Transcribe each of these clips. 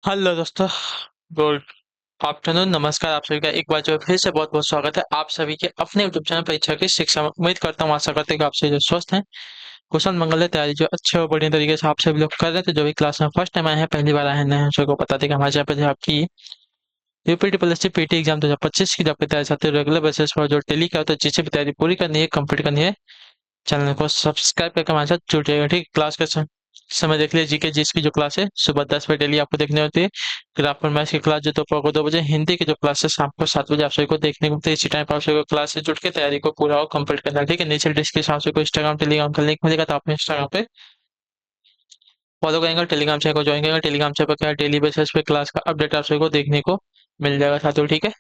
Hello दोस्तों। Good afternoon. नमस्कार आप सभी का एक बार जो है फिर से बहुत बहुत स्वागत है आप सभी के अपने यूट्यूब चैनल परीक्षा की शिक्षा में। उम्मीद करता हूँ, आशा करते हैं कि आप सभी जो स्वस्थ हैं, कुशल मंगल है, तैयारी जो अच्छे और बढ़िया तरीके से आप सभी लोग कर रहे थे। जो भी क्लास में फर्स्ट टाइम आए हैं, पहली बार आए हैं, नए हैं, सभी को बता दें कि हमारे यहाँ पे जो आपकी यूपीटी प्लस सी पीटी एग्जाम 2025 की जो आपकी तैयारी चाहते हो रेगुलर बेसिस पर जो डेली का होता है, जिसे भी तैयारी पूरी करनी है, कंप्लीट करनी है, चैनल को सब्सक्राइब करके हमारे साथ जुड़ जाएगा। ठीक, क्लास का समय देख लीजिए। जीके जिसकी जो क्लास है सुबह 10 बजे डेली आपको देखनी होती है। ग्राफर मैथ्स की क्लास जो दोपहर को 2 बजे, हिंदी की जो क्लास है शाम को 7 बजे आप सभी को देखने को मिलती है। इसी टाइम पर आप सभी को क्लास से जुड़ के तैयारी को पूरा और कंप्लीट करना है। ठीक है, नीचे डिस्क्रिप्शन आपसे को इंस्टाग्राम टेलीग्राम का लिंक मिलेगा, तो आप इंस्टाग्राम पे फॉलो करेंगे, टेलीग्राम चैनल को ज्वाइन करेंगे। टेलीग्राम चैनल पर क्या डेली बेसिस पे क्लास का अपडेट आप सभी को देखने को मिल जाएगा साथियों। ठीक है,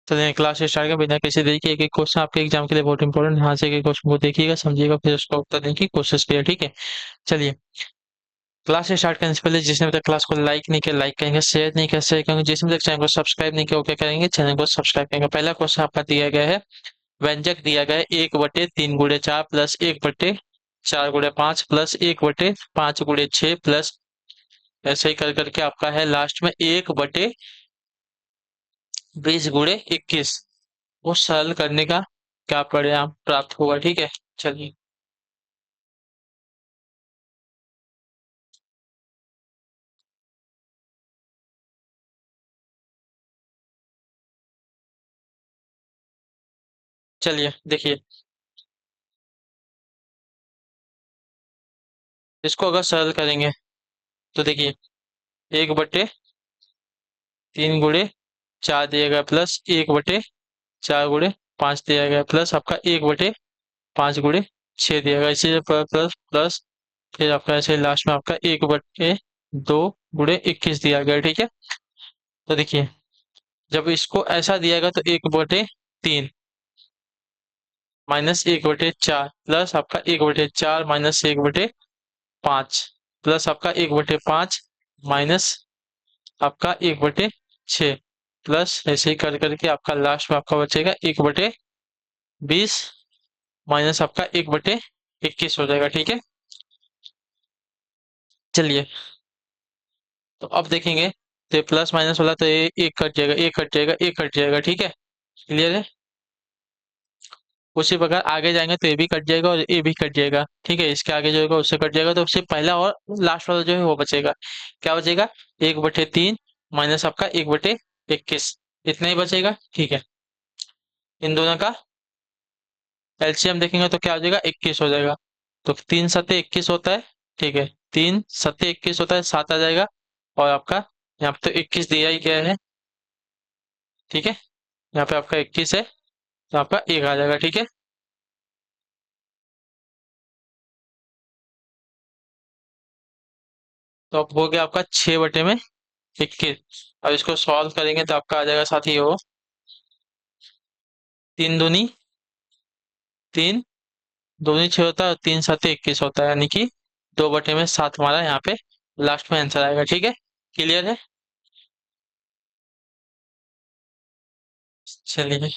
चलिए क्लास स्टार्ट करें बिना किसी देरी के। एक एक क्वेश्चन आपके एग्जाम के लिए बहुत इंपॉर्टेंट, यहाँ से एक एक क्वेश्चन को देखिएगा, समझिएगा, फिर उसका उत्तर देने की कोशिश करिए। ठीक है, चलिए क्लास स्टार्ट करने से पहले जिसने अभी तक क्लास को लाइक नहीं किया लाइक करेंगे, शेयर नहीं किया शेयर करेंगे, जिसने अभी तक चैनल को सब्सक्राइब नहीं किया वो क्या करेंगे, चैनल को सब्सक्राइब करेंगे। पहला क्वेश्चन आपका दिया गया है, व्यंजक दिया गया है 1/3 × 4 प्लस 1/4 × 5 प्लस 1/5 × 6 प्लस ऐसे ही कर करके आपका है लास्ट में 1/20 × 21। वो सरल करने का क्या परिणाम प्राप्त होगा। ठीक है, चलिए चलिए देखिए, इसको अगर सरल करेंगे तो देखिए 1/3 × 4 दिया गया प्लस 1/4 × 5 दिया गया प्लस आपका 1/5 × 6 दिया गया, इसी प्लस प्लस प्लस फिर आपका ऐसे लास्ट में आपका 1/2 × 21 दिया गया। ठीक है, तो देखिए जब इसको ऐसा दिया गया तो 1/3 माइनस 1/4 प्लस आपका 1/4 माइनस 1/5 प्लस आपका 1/5 माइनस आपका 1/6 प्लस ऐसे ही कर करके आपका लास्ट में आपका बचेगा 1/20 माइनस आपका 1/21 हो जाएगा। ठीक है, चलिए तो अब देखेंगे तो ये प्लस माइनस वाला तो ये एक कट जाएगा, एक कट जाएगा, एक कट जाएगा। ठीक है, क्लियर है। उसी प्रकार आगे जाएंगे तो ये भी कट जाएगा और ये भी कट जाएगा। ठीक है, इसके आगे जो होगा उससे कट जाएगा, तो उससे पहला और लास्ट वाला जो है वो बचेगा। क्या बचेगा, 1/3 माइनस आपका 1/21, इतना ही बचेगा। ठीक है, इन दोनों का एलसीएम देखेंगे तो क्या हो जाएगा, 21 हो जाएगा। तो 3×7 = 21 होता है। ठीक है, 3×7 = 21 होता है, 7 आ जाएगा और आपका यहाँ पे तो 21 दिया ही गया है। ठीक है, यहाँ पे आपका 21 है तो आपका एक आ जाएगा। ठीक है, तो अब हो गया आपका 6/21। अब इसको सॉल्व करेंगे तो आपका आ जाएगा साथी हो 3 दूनी 3, 2 दूनी 6 होता है और 3×7 = 21 होता है, यानी कि 2/7 हमारा यहाँ पे लास्ट में आंसर आएगा। ठीक है, क्लियर है। चलिए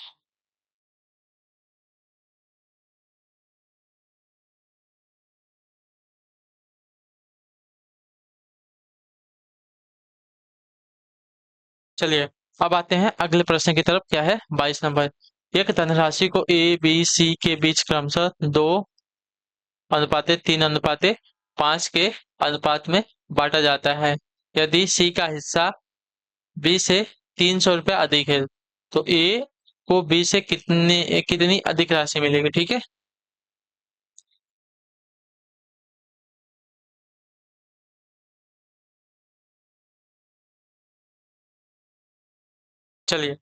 चलिए अब आते हैं अगले प्रश्न की तरफ। क्या है 22 नंबर, एक धनराशि को ए बी सी के बीच क्रमशः 2:3:5 के अनुपात में बांटा जाता है। यदि सी का हिस्सा बी से 300 रुपये अधिक है तो ए को बी से कितनी अधिक राशि मिलेगी। ठीक है, चलिए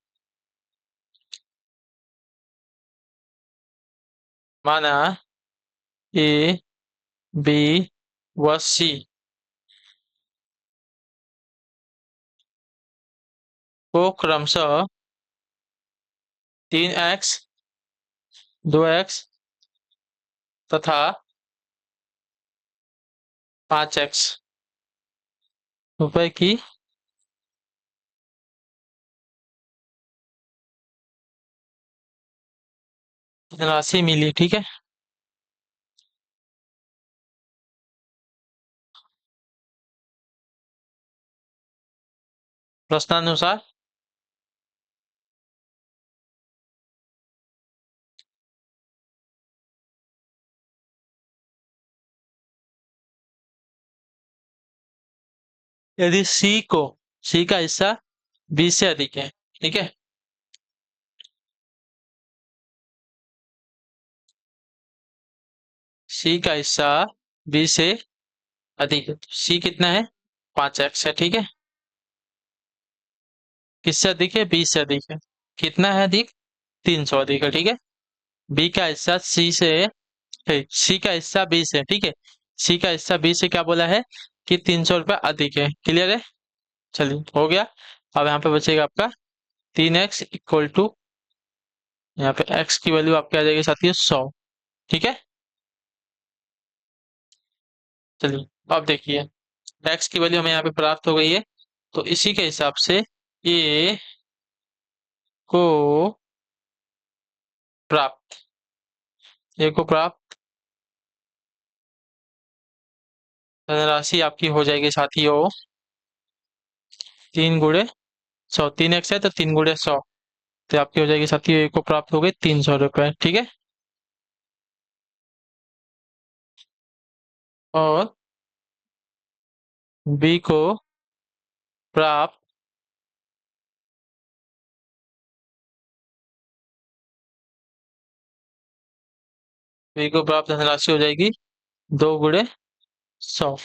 माना ए बी व सी को क्रमशः 3x 2x तथा 5x रुपए की राशि मिली। ठीक है, प्रश्नानुसार यदि सी का हिस्सा बी से अधिक है, ठीक है। सी का हिस्सा बी से अधिक है, सी कितना है? 5x है, ठीक है। किससे अधिक है? बी से अधिक है। कितना है अधिक? 300 अधिक है, ठीक है। बी का हिस्सा सी से सी का हिस्सा बी से, ठीक है। सी का हिस्सा बी से क्या बोला है कि 300 रुपये अधिक है। क्लियर है? चलिए हो गया। अब यहाँ पे बचेगा आपका 3x = यहाँ पे x की वैल्यू आपकी आ जाएगी साथियों 100, ठीक है। चलिए अब देखिए, x की वैल्यू हमें यहाँ पे प्राप्त हो गई है, तो इसी के हिसाब से ए को प्राप्त ए को प्राप्त धनराशि आपकी हो जाएगी साथियों 3 × 100। 3x है तो 3 × 100, तो आपकी हो जाएगी साथियों ए को प्राप्त हो गई 300 रुपये, ठीक है। और बी को प्राप्त बी को प्राप्त धनराशि हो जाएगी 2 × 100,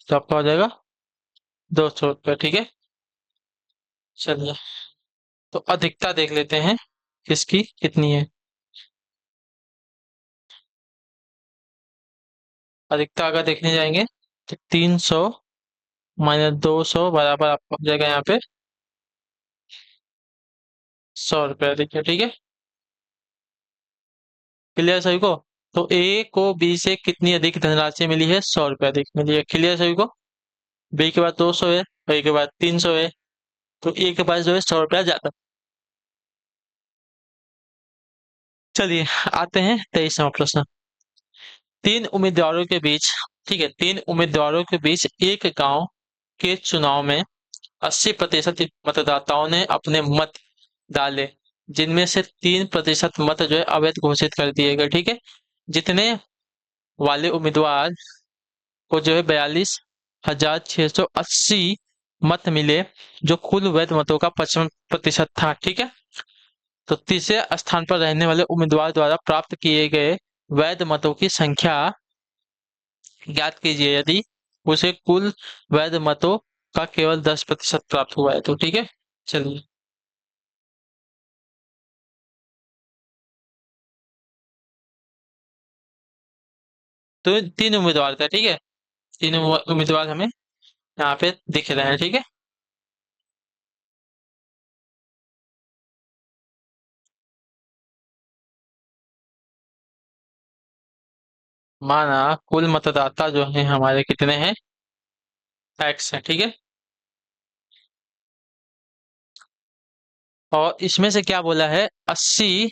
तो आपका हो जाएगा 200 रुपये, ठीक है। चलिए तो अधिकता देख लेते हैं किसकी कितनी है। अधिकता अगर देखने जाएंगे तो 300 - 200 बराबर आपका हो जाएगा यहाँ पे 100 रुपये अधिक है, ठीक है। क्लियर सभी को? तो ए को बी से कितनी अधिक धनराशि मिली है? 100 रुपये अधिक मिली है। क्लियर सभी को? बी के बाद 200 है, बी के बाद 300 है, तो ए के पास जो है 100 रुपया ज्यादा। चलिए आते हैं 23वां प्रश्न। तीन उम्मीदवारों के बीच, ठीक है, तीन उम्मीदवारों के बीच एक गांव के चुनाव में 80% मतदाताओं ने अपने मत डाले, जिनमें से 3% मत जो है अवैध घोषित कर दिए गए, ठीक है। जितने वाले उम्मीदवार को जो है 42,680 मत मिले, जो कुल वैध मतों का 55% था, ठीक है। तो तीसरे स्थान पर रहने वाले उम्मीदवार द्वारा प्राप्त किए गए वैध मतों की संख्या ज्ञात कीजिए यदि उसे कुल वैध मतों का केवल 10% प्राप्त हुआ है तो, ठीक है। चलिए तो तीन उम्मीदवार थे, ठीक है। तीन उम्मीदवार हमें यहाँ पे दिख रहे हैं, ठीक है। माना कुल मतदाता जो है हमारे कितने हैं? एक्स है, ठीक है। और इसमें से क्या बोला है? 80%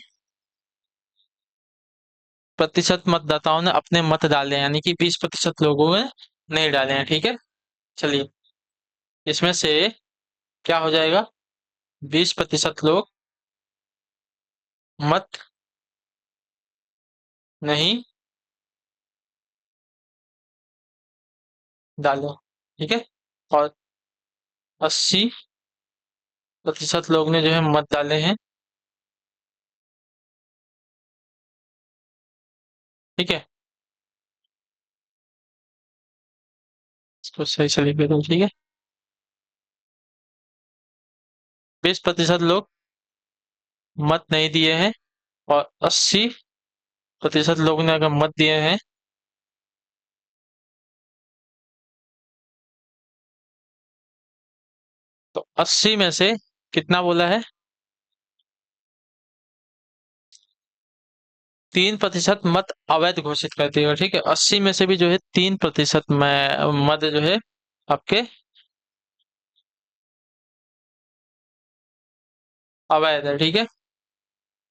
मतदाताओं ने अपने मत डाले हैं, यानी कि 20% लोगों ने नहीं डाले हैं, ठीक है। चलिए इसमें से क्या हो जाएगा? 20% लोग मत नहीं डाले, ठीक है। और 80% लोग ने जो है मत डाले हैं, ठीक है। इसको सही से लिख देता हूँ, ठीक है। 20% लोग मत नहीं दिए हैं, और 80% लोगों ने अगर मत दिए हैं तो 80 में से कितना बोला है? 3% मत अवैध घोषित कर दिए, ठीक है। 80 में से भी जो है 3% में मत जो है आपके अवैध है, ठीक है।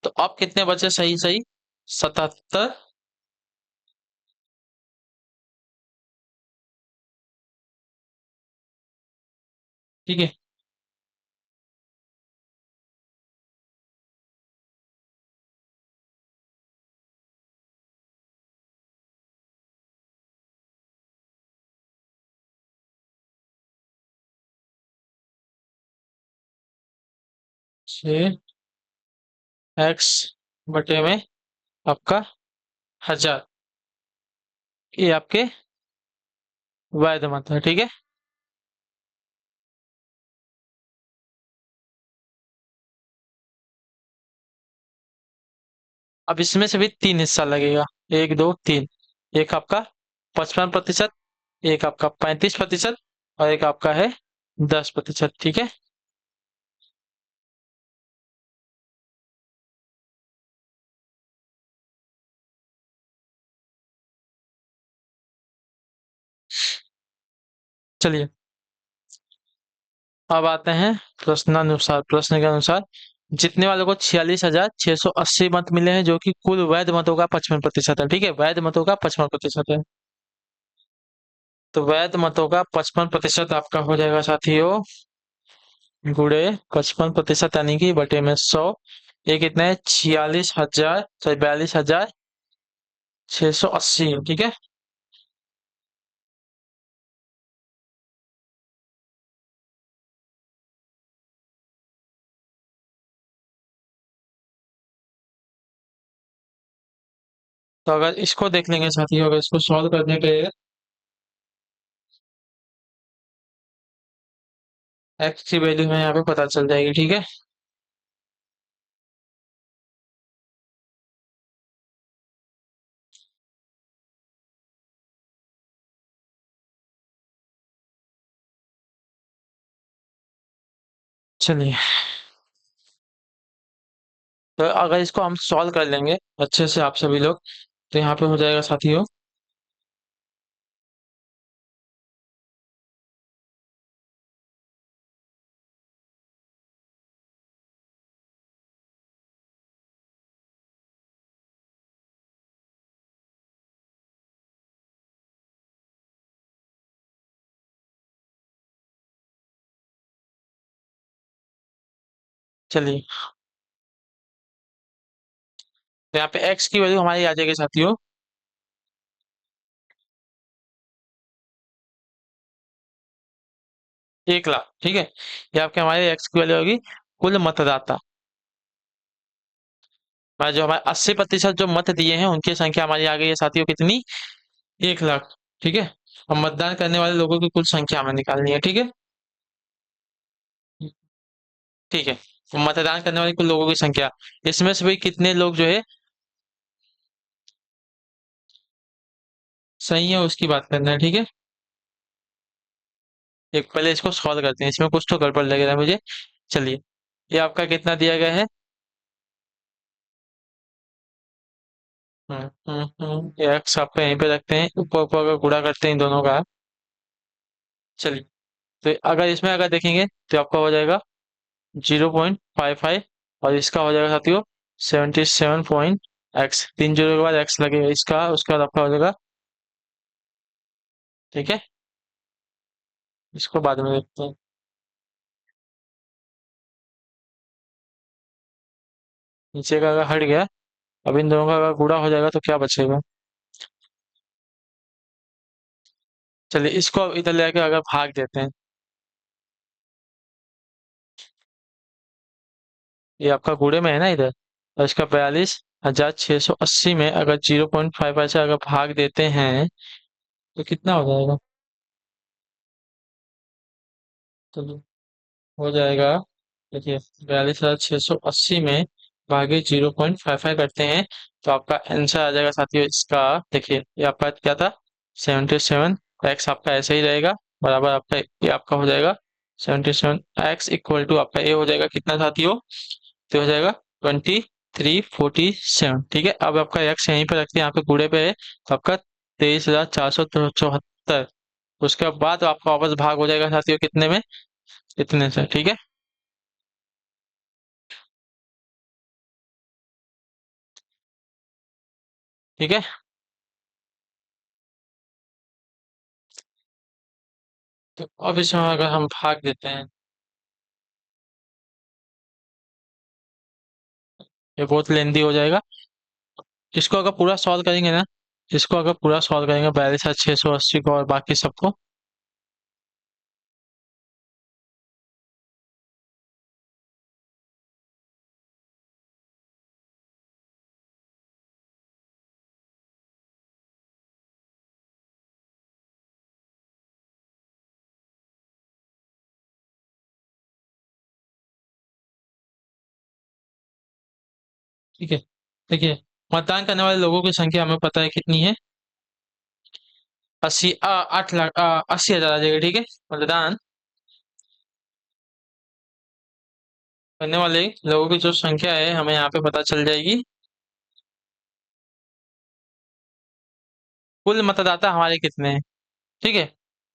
तो अब कितने बचे सही सही? 77, ठीक है। एक्स बटे में आपका 1000, ये आपके वैध मत है, ठीक है। अब इसमें से भी तीन हिस्सा लगेगा, एक दो तीन। एक आपका 55%, एक आपका 35% और एक आपका है 10%, ठीक है। चलिए, अब आते हैं प्रश्नानुसार। प्रश्न के अनुसार जीतने वालों को 46,680 मत मिले हैं, जो कि कुल वैध मतों का 55% है, ठीक है। वैध मतों का 55% है। तो वैध मतों का 55% आपका हो जाएगा साथियों, गुड़े 55% यानी कि बटे में 100। ये कितने हैं? 46,000, सॉरी 42,680, ठीक है। तो अगर इसको देख लेंगे साथियों, अगर इसको सॉल्व करने पे एक्स की वैल्यू हमें यहाँ पे पता चल जाएगी, ठीक है। चलिए, तो अगर इसको हम सॉल्व कर लेंगे अच्छे से आप सभी लोग, तो यहाँ पे हो जाएगा साथियों। चलिए, तो यहाँ पे एक्स की वैल्यू हमारी आ जाएगी साथियों 1 लाख, ठीक है। ये आपके हमारे एक्स की वैल्यू होगी कुल मतदाता। जो हमारे 80% जो मत दिए हैं उनकी संख्या हमारी आ गई है साथियों, कितनी? 1 लाख, ठीक है। और मतदान करने वाले लोगों की कुल संख्या हमें निकालनी है, ठीक है। ठीक है, तो मतदान करने वाले कुल लोगों की संख्या, इसमें से भी कितने लोग जो है सही है उसकी बात करना है, ठीक है। एक पहले इसको सॉल्व करते हैं, इसमें कुछ तो गड़बड़ लग रहा है मुझे। चलिए, ये आपका कितना दिया गया है? ये एक्स आपका यहीं पे रखते हैं, ऊपर ऊपर का गुणा करते हैं इन दोनों का। चलिए, तो अगर इसमें अगर देखेंगे तो आपका हो जाएगा 0.55, और इसका हो जाएगा साथियों 77 पॉइंट एक्स। 3 जीरो के बाद एक्स लगेगा इसका, उसके बाद आपका हो जाएगा, ठीक है। इसको बाद में देखते हैं। नीचे का अगर हट गया, अब इन दोनों का अगर गुणा हो जाएगा तो क्या बचेगा? चलिए, इसको अब इधर ले आके अगर भाग देते हैं, ये आपका गुणे में है ना इधर, और इसका 42,680 में अगर 0.5 से अगर भाग देते हैं तो कितना हो जाएगा? तो हो जाएगा, देखिए 42,680 में भागे 0.55 करते हैं, तो आपका आंसर आ जाएगा साथियों इसका। देखिए, ये आपका क्या था? 77। एक्स आपका ऐसे ही रहेगा, बराबर आपका ये आपका हो जाएगा 77 एक्स इक्वल टू आपका ये हो जाएगा कितना साथियों? तो हो जाएगा 2347, ठीक है। अब आपका एक्स यहीं पे रखते हैं, यहाँ पे गुड़े पे है, तो आपका 23,474। उसके बाद आपका वापस भाग हो जाएगा साथियों कितने में? इतने से, ठीक है। ठीक है, तो अब इसमें अगर हम भाग देते हैं, ये बहुत लेंदी हो जाएगा। इसको अगर पूरा सॉल्व करेंगे ना, इसको अगर पूरा सॉल्व करेंगे 42,680 को और बाकी सबको, ठीक है। देखिए, मतदान करने वाले लोगों की संख्या हमें पता है कितनी है। 8 लाख 80,000 आ जाएगा। ठीक है। मतदान करने वाले लोगों की जो संख्या है हमें यहाँ पे पता चल जाएगी। कुल मतदाता हमारे कितने हैं। ठीक है।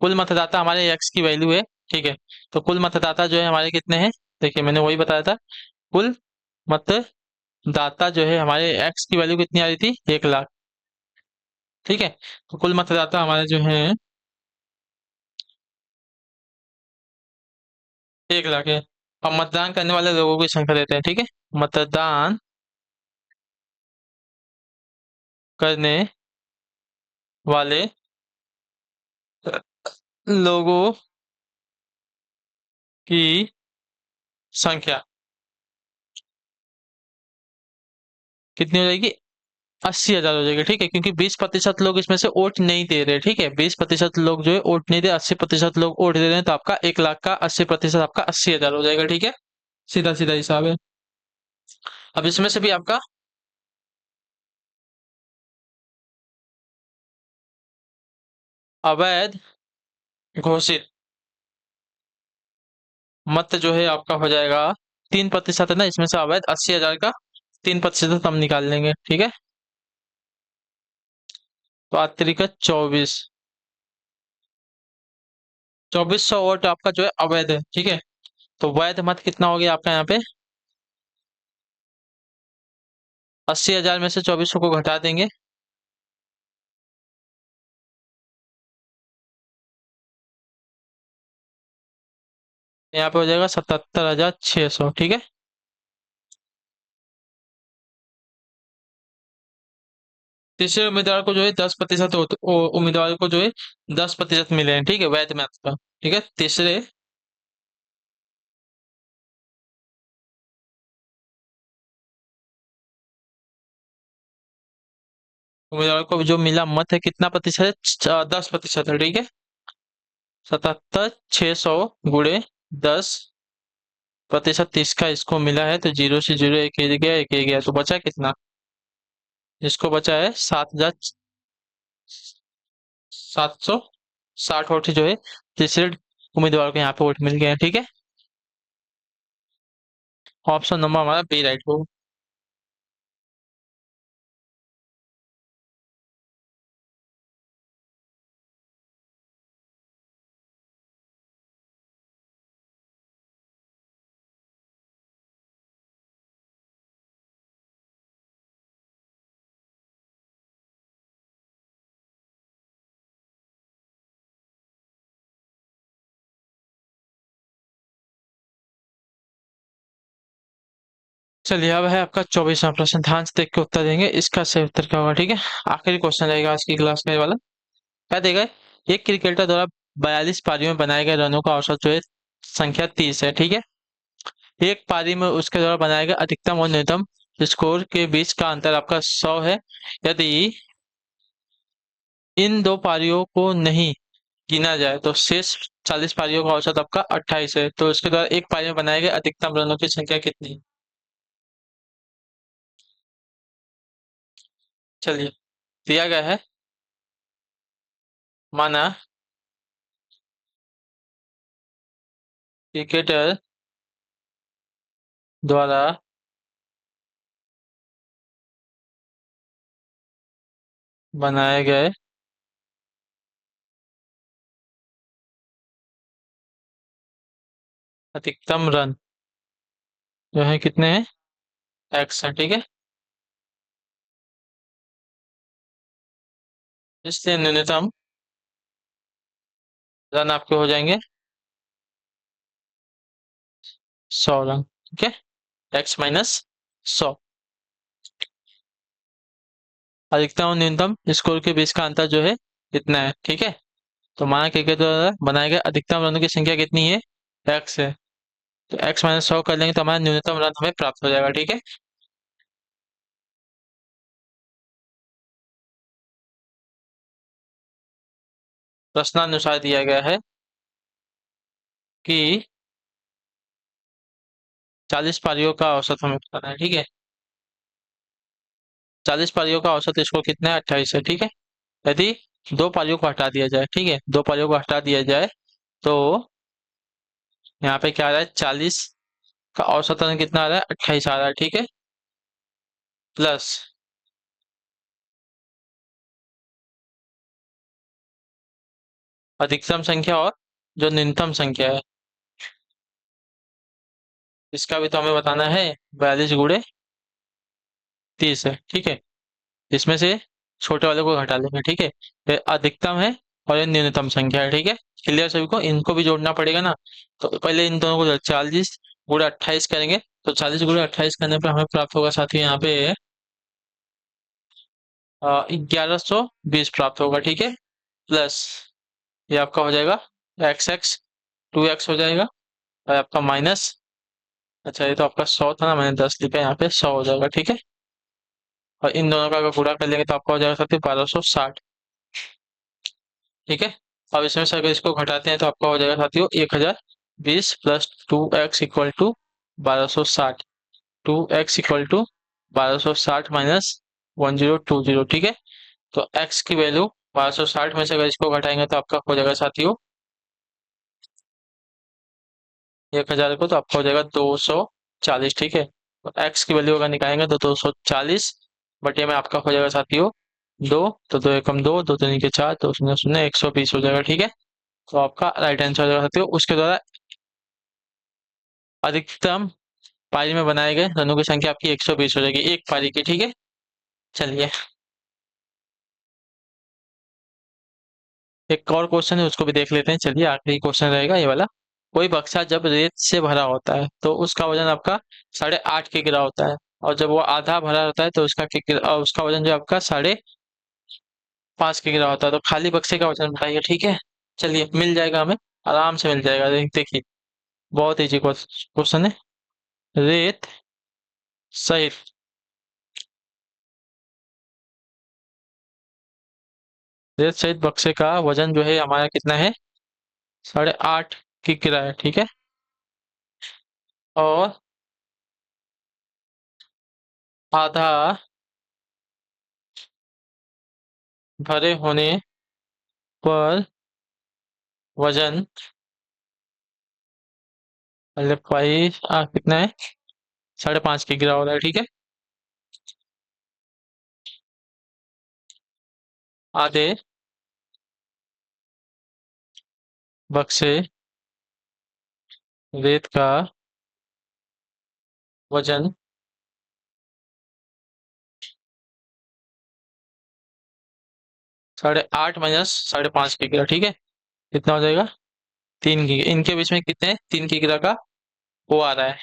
कुल मतदाता हमारे एक्स की वैल्यू है। ठीक है। तो कुल मतदाता जो है हमारे कितने हैं। देखिए, मैंने वही बताया था। कुल मतदाता जो है हमारे एक्स की वैल्यू कितनी आ रही थी, 1 लाख। ठीक है। तो कुल मतदाता हमारे जो है 1 लाख है। अब मतदान करने वाले लोगों की संख्या देते हैं। ठीक है। मतदान करने वाले लोगों की संख्या कितनी हो जाएगी, 80,000 हो जाएगी। ठीक है। क्योंकि 20% लोग इसमें से वोट नहीं दे रहे। ठीक है। 20% लोग जो है वोट नहीं दे, 80% लोग वोट दे रहे हैं। तो आपका 1 लाख का 80% आपका 80,000 हो जाएगा। ठीक है। सीधा सीधा हिसाब है। अब इसमें से भी आपका अवैध घोषित मत जो है आपका हो जाएगा 3% है ना, इसमें से अवैध 80,000 का 3% हम निकाल लेंगे। ठीक है। तो अतिरिक्त 2400 वोट आपका जो है अवैध है। ठीक है। तो वैध मत कितना हो गया आपका यहाँ पे, 80,000 में से 2400 को घटा देंगे। यहाँ पे हो जाएगा 77,600। ठीक है। तीसरे उम्मीदवार को जो है 10% उम्मीदवार को जो है 10% मिले हैं। ठीक है, वैध मैथ का। ठीक है। तीसरे उम्मीदवार को जो मिला मत है कितना प्रतिशत है, 10% है। ठीक है। 77,600 गुणे 10%, 30 का इसको मिला है। तो जीरो से जीरो एक गया, एक गया, तो बचा कितना, इसको बचा है 7,760 वोट जो है तीसरे उम्मीदवार को यहाँ पे वोट मिल गए हैं। ठीक है। ऑप्शन नंबर हमारा बी राइट हो। चलिए, अब है आपका 24वां प्रश्न। ध्यान से देख के उत्तर देंगे, इसका सही उत्तर क्या होगा। ठीक है। आखिरी क्वेश्चन रहेगा आज की क्लास का ये वाला। क्या देगा, एक क्रिकेटर द्वारा 42 पारियों में बनाए गए रनों का औसत जो है संख्या 30 है। ठीक है। एक पारी में उसके द्वारा बनाए गए अधिकतम और न्यूनतम स्कोर के बीच का अंतर आपका 100 है। यदि इन दो पारियों को नहीं गिना जाए तो शेष 40 पारियों का औसत आपका 28 है। तो इसके द्वारा एक पारी में बनाए गए अधिकतम रनों की संख्या कितनी है। चलिए, दिया गया है, माना क्रिकेटर द्वारा बनाए गए अधिकतम रन जो है कितने हैं, एक्स है। ठीक है। इसलिए न्यूनतम रन आपके हो जाएंगे 100 रन। ठीक है। एक्स माइनस 100, अधिकतम और न्यूनतम स्कोर के बीच का अंतर जो है कितना है। ठीक है। तो माना क्रिकेट द्वारा बनाए गए अधिकतम रनों की संख्या कितनी है, एक्स है। तो एक्स माइनस 100 कर लेंगे तो हमारा न्यूनतम रन हमें प्राप्त हो जाएगा। ठीक है। प्रश्नानुसार दिया गया है कि 40 पारियों का औसत हमें बताना है। ठीक है। 40 पारियों का औसत स्कोर कितना है? 28 है। ठीक है, यदि दो पारियों को हटा दिया जाए, ठीक है, दो पारियों को हटा दिया जाए तो यहाँ पे क्या आ रहा है? 40 का औसतन कितना आ रहा है? 28 आ रहा है। ठीक है, प्लस अधिकतम संख्या और जो न्यूनतम संख्या है इसका भी तो हमें बताना है। 42 गुणे 30 है। ठीक है, इसमें से छोटे वाले को घटा लेंगे। ठीक है, ये अधिकतम है और ये न्यूनतम संख्या है। ठीक है, क्लियर सभी को? इनको भी जोड़ना पड़ेगा ना, तो पहले इन दोनों को 40 गुणे 28 करेंगे तो 40 गुणे 28 करने पे हमें प्राप्त होगा साथियों यहाँ पे 1120 प्राप्त होगा। ठीक है, प्लस ये आपका हो जाएगा एक्स 2x हो जाएगा और आपका माइनस, अच्छा ये तो आपका 100 था ना, मैंने 10 लिखा है, यहाँ पे 100 हो जाएगा। ठीक है, और इन दोनों का अगर गुणा कर लेंगे तो आपका हो जाएगा साथियों 1260। ठीक है, अब इसमें से अगर इसको घटाते हैं तो आपका हो जाएगा साथियों 1020 plus 2x equal to 1260। 2x equal to 1260 minus 1020। ठीक है, तो x की वैल्यू 1260 में से अगर इसको घटाएंगे तो आपका हो जाएगा साथियों 1000 को, तो आपका हो जाएगा 240। ठीक है, तो x की वैल्यू अगर निकालेंगे तो 240 बटे में आपका हो जाएगा साथियों दो, तो दो एकम दो, दो तीन के चार, दो शून्य शून्य, 120 हो जाएगा। ठीक है, तो आपका राइट आंसर हो जाएगा साथियों। उसके द्वारा अधिकतम पारी में बनाए गए रनों की संख्या आपकी 120 हो जाएगी एक पारी की। ठीक है, चलिए एक और क्वेश्चन है उसको भी देख लेते हैं। चलिए आखिरी क्वेश्चन रहेगा ये वाला। कोई बक्सा जब रेत से भरा होता है तो उसका वजन आपका 8.5 किग्रा होता है, और जब वो आधा भरा होता है तो उसका वजन जो आपका 5.5 किग्रा होता है। तो खाली बक्से का वजन बताइए। ठीक है, चलिए मिल जाएगा हमें, आराम से मिल जाएगा। देखिए बहुत इजी क्वेश्चन है। रेत सहित रेत सहित बक्से का वजन जो है हमारा कितना है? 8.5 किग्रा है। ठीक है, और आधा भरे होने पर वजन, मतलब भाई कितना है? 5.5 किग्रा हो रहा है। ठीक है, आधे बक्से रेत का वजन 8.5 माइनस 5.5 किग्रा। ठीक है, कितना हो जाएगा? 3 किग्रा। इनके बीच में कितने? 3 किग्रा का वो आ रहा है,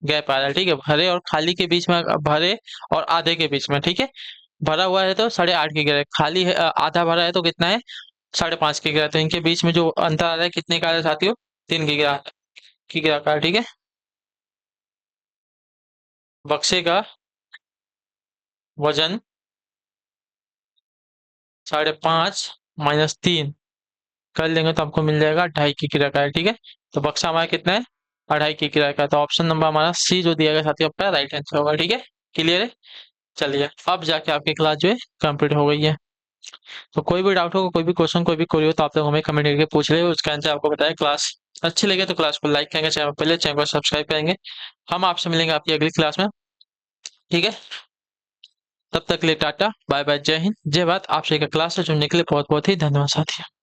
गैप आ रहा है। ठीक है, भरे और खाली के बीच में, भरे और आधे के बीच में। ठीक है, भरा हुआ है तो 8.5 किग्रा है, खाली है आधा भरा है तो कितना है? 5.5 किग्रा। तो इनके बीच में जो अंतर आ रहा है कितने का आ रहा है साथियों? 3 किग्रा का। ठीक है, बक्से का वजन 5.5 माइनस 3 कर लेंगे तो आपको मिल जाएगा 2.5 किग्रा का है। ठीक है, तो बक्सा हमारा कितना है? 2.5 किग्रा का। तो ऑप्शन नंबर हमारा सी जो दिया गया साथियों आपका राइट आंसर होगा। ठीक है, क्लियर है? चलिए अब जाके आपकी क्लास जो है कंप्लीट हो गई है। तो कोई भी डाउट हो, कोई भी क्वेश्चन, कोई भी क्वेरी हो तो आप लोग हमें कमेंट करके पूछ ले, उसका आंसर आपको बताया। क्लास अच्छी लगे तो क्लास को लाइक करेंगे, चैनल पहले चैनल को सब्सक्राइब करेंगे। हम आपसे मिलेंगे आपकी अगली क्लास में। ठीक है, तब तक के लिए टाटा बाय बाय, जय हिंद जय भारत। आप सभी का क्लास से जुड़ने के लिए बहुत बहुत ही धन्यवाद साथियों।